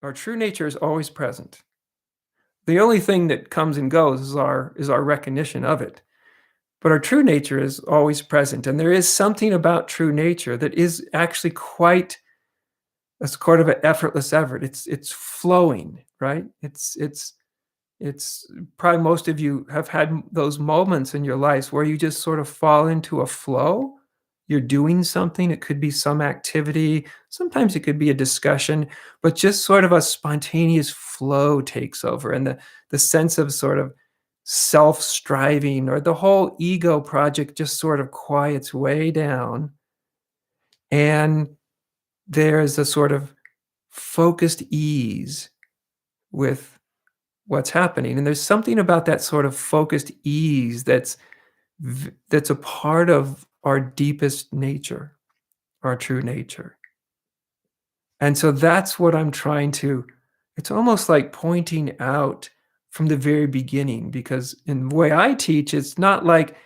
Our true nature is always present. The only thing that comes and goes is our recognition of it. But our true nature is always present, and there is something about true nature that is actually quite a sort of an effortless effort. It's flowing, right? It's probably most of you have had those moments in your lives where you just sort of fall into a flow. You're doing something, it could be some activity, sometimes it could be a discussion, but just sort of a spontaneous flow takes over, and the sense of sort of self-striving or the whole ego project just sort of quiets way down, and there's a sort of focused ease with what's happening, and there's something about that sort of focused ease that's a part of our deepest nature, our true nature. And so that's what I'm trying to it's almost like pointing out from the very beginning, because in the way I teach, it's not like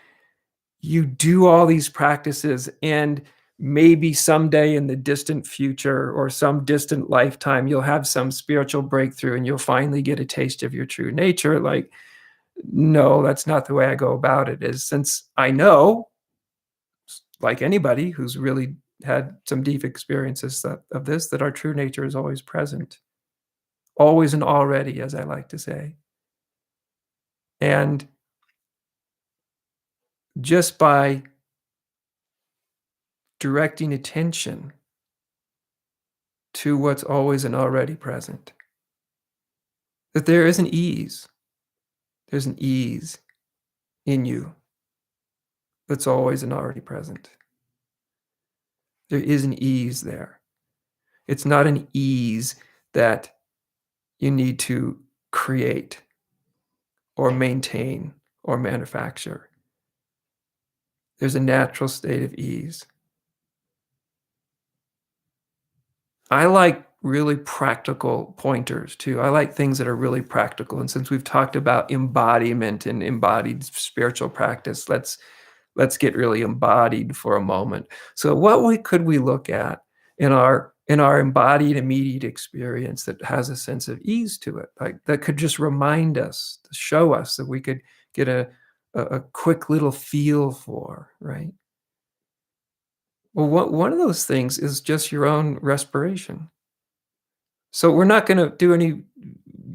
you do all these practices and maybe someday in the distant future or some distant lifetime, you'll have some spiritual breakthrough and you'll finally get a taste of your true nature. Like, no, that's not the way I go about it. Is since I know, like anybody who's really had some deep experiences of this, that our true nature is always present, always and already, as I like to say. And just by directing attention to what's always and already present, that there is an ease. There's an ease in you that's always and already present. There is an ease there. It's not an ease that you need to create or maintain or manufacture. There's a natural state of ease. I like really practical pointers too. I like things that are really practical. And since we've talked about embodiment and embodied spiritual practice, let's get really embodied for a moment. So could we look at in our embodied immediate experience that has a sense of ease to it, like that could just remind us, to show us that we could get a quick little feel for, right? Well, one of those things is just your own respiration. So we're not going to do any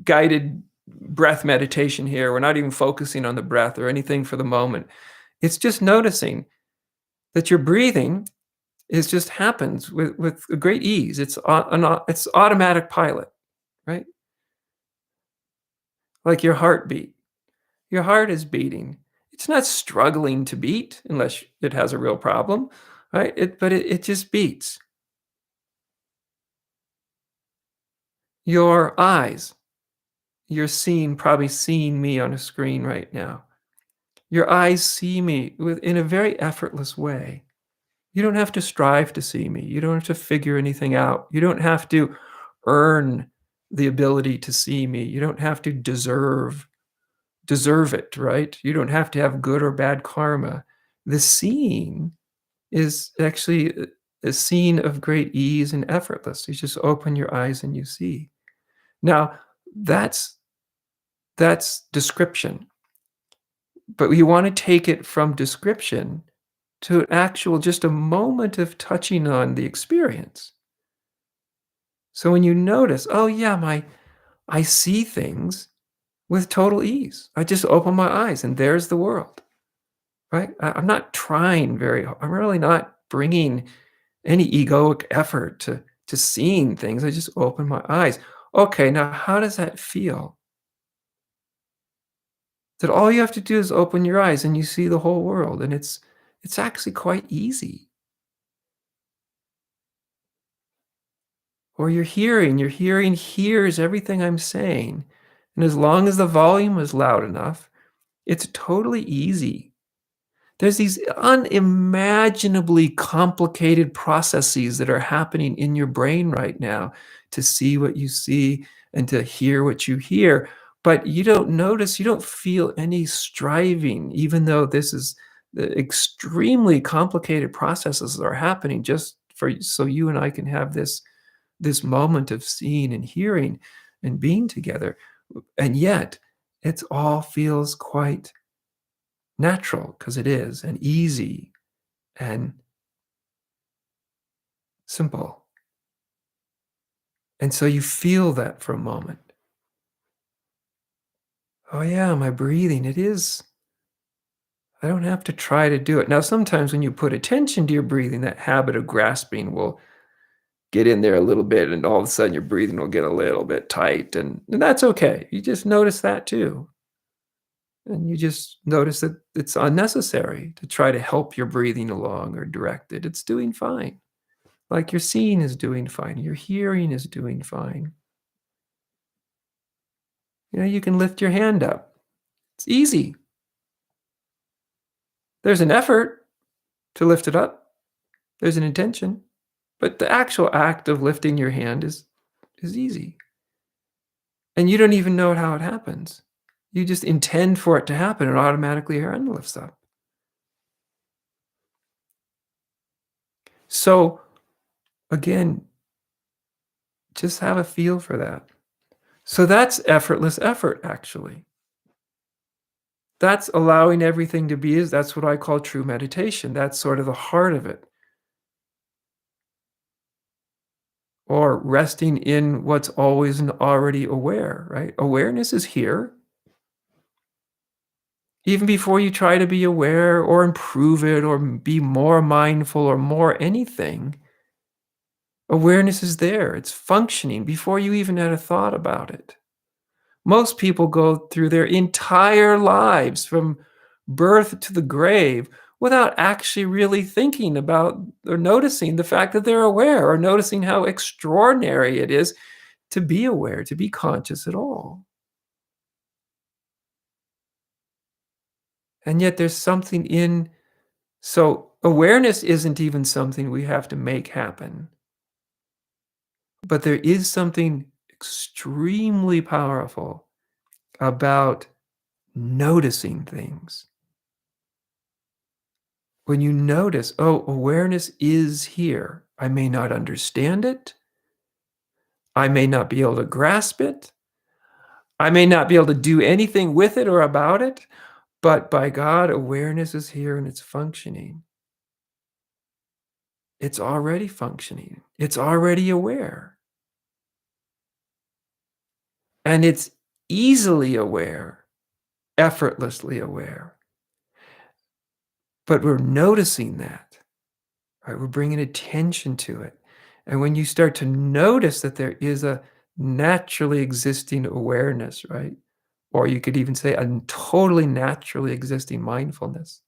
guided breath meditation here. We're not even focusing on the breath or anything for the moment. It's just noticing that your breathing is just happens with a great ease. It's automatic pilot, right? Like your heartbeat. Your heart is beating. It's not struggling to beat unless it has a real problem, right? It just beats. Your eyes. Probably seeing me on a screen right now. Your eyes see me in a very effortless way. You don't have to strive to see me. You don't have to figure anything out. You don't have to earn the ability to see me. You don't have to deserve it, right? You don't have to have good or bad karma. The seeing is actually a scene of great ease and effortless. You just open your eyes and you see. Now, that's description. But you want to take it from description to an actual, just a moment of touching on the experience. So when you notice, oh yeah, I see things with total ease. I just open my eyes and there's the world, right? I'm not trying very hard. I'm really not bringing any egoic effort to seeing things. I just open my eyes. Okay, now how does that feel? That all you have to do is open your eyes and you see the whole world, and it's actually quite easy. Or your hearing hears everything I'm saying, and as long as the volume is loud enough, it's totally easy. There's these unimaginably complicated processes that are happening in your brain right now to see what you see and to hear what you hear, but you don't notice, you don't feel any striving, even though this is the extremely complicated processes that are happening just so you and I can have this this moment of seeing and hearing and being together. And yet, it all feels quite natural because it is, and easy and simple. And so you feel that for a moment. Oh, yeah, my breathing, it is. I don't have to try to do it. Now, sometimes when you put attention to your breathing, that habit of grasping will get in there a little bit, and all of a sudden your breathing will get a little bit tight, and that's okay. You just notice that too. And you just notice that it's unnecessary to try to help your breathing along or direct it. It's doing fine. Like your seeing is doing fine, your hearing is doing fine. You can lift your hand up. It's easy. There's an effort to lift it up. There's an intention, but the actual act of lifting your hand is easy. And you don't even know how it happens. You just intend for it to happen, and automatically your hand lifts up. So again, just have a feel for that. So that's effortless effort, actually. That's allowing everything to be. That's what I call true meditation. That's sort of the heart of it. Or resting in what's always and already aware, right? Awareness is here. Even before you try to be aware or improve it or be more mindful or more anything, awareness is there. It's functioning before you even had a thought about it. Most people go through their entire lives from birth to the grave without actually really thinking about or noticing the fact that they're aware or noticing how extraordinary it is to be aware, to be conscious at all. And yet there's something in so awareness isn't even something we have to make happen, but there is something extremely powerful about noticing things. When you notice, oh, awareness is here. I may not understand it. I may not be able to grasp it. I may not be able to do anything with it or about it, but by God, awareness is here and it's functioning. It's already functioning. It's already aware. And it's easily aware, effortlessly aware. But we're noticing that, right? We're bringing attention to it. And when you start to notice that there is a naturally existing awareness, right? Or you could even say a totally naturally existing mindfulness.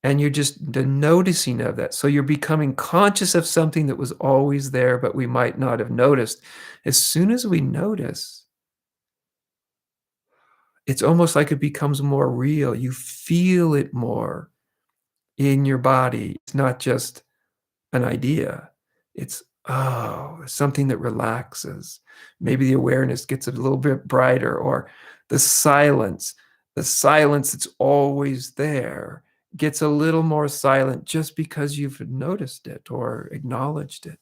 And you're just the noticing of that. So you're becoming conscious of something that was always there, but we might not have noticed. As soon as we notice, it's almost like it becomes more real. You feel it more in your body. It's not just an idea. It's, oh, something that relaxes. Maybe the awareness gets a little bit brighter, or the silence that's always there gets a little more silent just because you've noticed it or acknowledged it.